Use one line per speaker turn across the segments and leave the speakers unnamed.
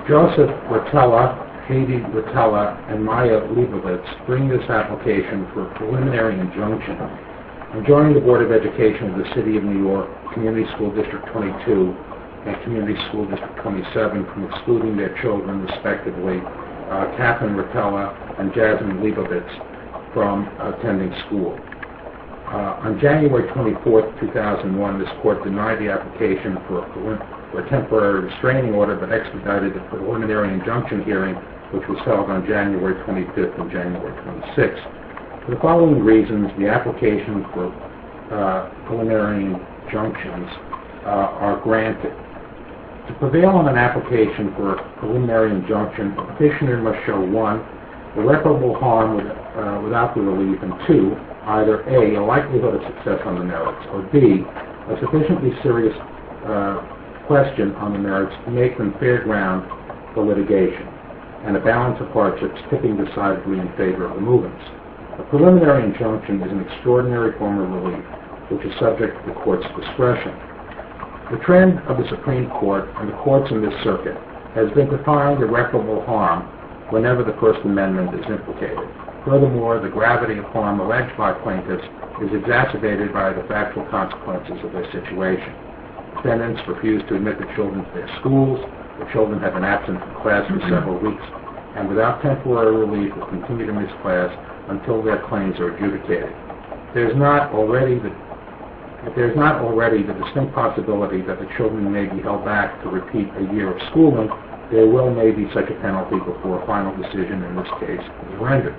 Joseph Rotella, Katie Rotella, and Maya Leibovitz bring this application for a preliminary injunction enjoining the Board of Education of the City of New York, Community School District 22, and Community School District 27 from excluding their children, respectively, Catherine Rotella and Jasmine Leibovitz, from attending school. On January 24, 2001, this court denied the application for a temporary restraining order, but expedited the preliminary injunction hearing, which was held on January 25th and January 26th. For the following reasons, the application for preliminary injunctions are granted. To prevail on an application for a preliminary injunction, the petitioner must show 1, irreparable harm without the relief, and 2, either A, a likelihood of success on the merits, or B, a sufficiently serious question on the merits to make them fair ground for litigation, and a balance of hardships tipping decidedly in favor of the movements. A preliminary injunction is an extraordinary form of relief, which is subject to the court's discretion. The trend of the Supreme Court and the courts in this circuit has been to find irreparable harm whenever the First Amendment is implicated. Furthermore, the gravity of harm alleged by plaintiffs is exacerbated by the factual consequences of their situation. Defendants refuse to admit the children to their schools, the children have been absent from class for several weeks, and without temporary relief will continue to miss class until their claims are adjudicated. If there is not already the distinct possibility that the children may be held back to repeat a year of schooling, there will may be such a penalty before a final decision in this case is rendered.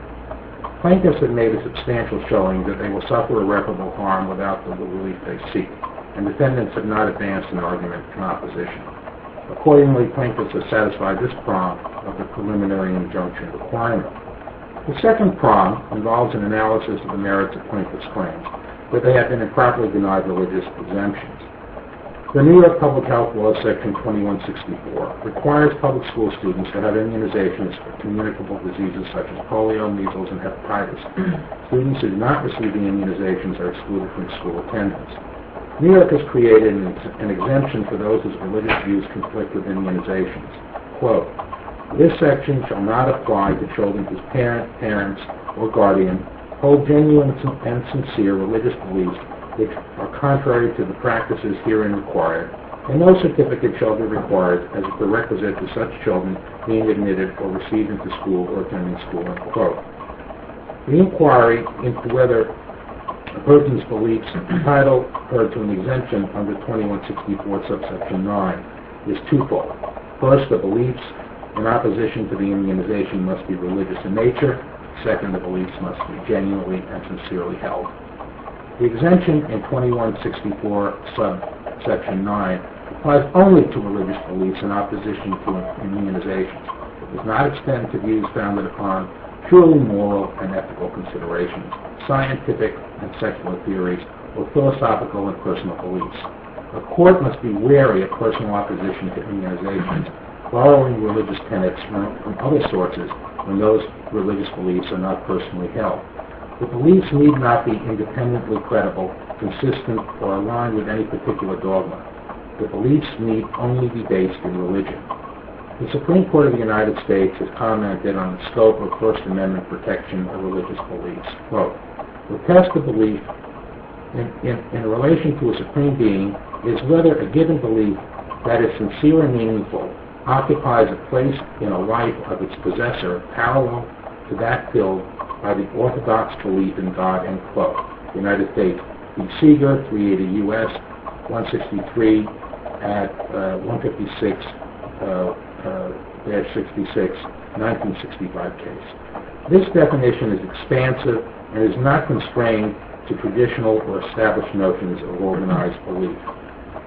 Plaintiffs have made a substantial showing that they will suffer irreparable harm without the relief they seek, and defendants have not advanced an argument in opposition. Accordingly, plaintiffs have satisfied this prong of the preliminary injunction requirement. The second prong involves an analysis of the merits of plaintiffs' claims, but they have been improperly denied religious exemptions. The New York Public Health Law, Section 2164, requires public school students to have immunizations for communicable diseases such as polio, measles, and hepatitis. Students who do not receive the immunizations are excluded from school attendance. New York has created an exemption for those whose religious views conflict with immunizations. Quote, "This section shall not apply to children whose parents, or guardian hold genuine and sincere religious beliefs which are contrary to the practices herein required, and no certificate shall be required as a prerequisite to such children being admitted or received into school or attending school," end quote. The inquiry into whether a person's beliefs entitle her to an exemption under 2164 subsection 9 is twofold. First, the beliefs in opposition to the immunization must be religious in nature. Second, the beliefs must be genuinely and sincerely held. The exemption in 2164 subsection 9 applies only to religious beliefs in opposition to immunizations. It does not extend to views founded upon purely moral and ethical considerations, scientific and secular theories, or philosophical and personal beliefs. A court must be wary of personal opposition to immunizations, borrowing religious tenets from other sources when those religious beliefs are not personally held. The beliefs need not be independently credible, consistent, or aligned with any particular dogma. The beliefs need only be based in religion. The Supreme Court of the United States has commented on the scope of First Amendment protection of religious beliefs. Quote, "The test of belief in relation to a supreme being is whether a given belief that is sincere and meaningful occupies a place in a life of its possessor parallel to that filled by the orthodox belief in God," end quote. United States v. Seeger, 380 U.S. 163 at 156 66, 1965 case. This definition is expansive and is not constrained to traditional or established notions of organized belief.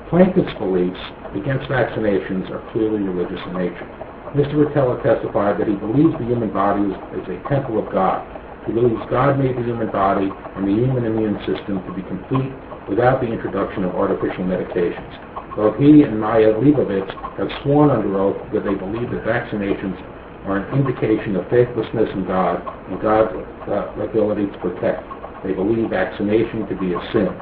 Plaintiff's beliefs against vaccinations are clearly religious in nature. Mr. Rotella testified that he believes the human body is a temple of God. He believes God made the human body and the human immune system to be complete without the introduction of artificial medications. Both he and Maya Leibovitz have sworn under oath that they believe that vaccinations are an indication of faithlessness in God and God's ability to protect. They believe vaccination to be a sin.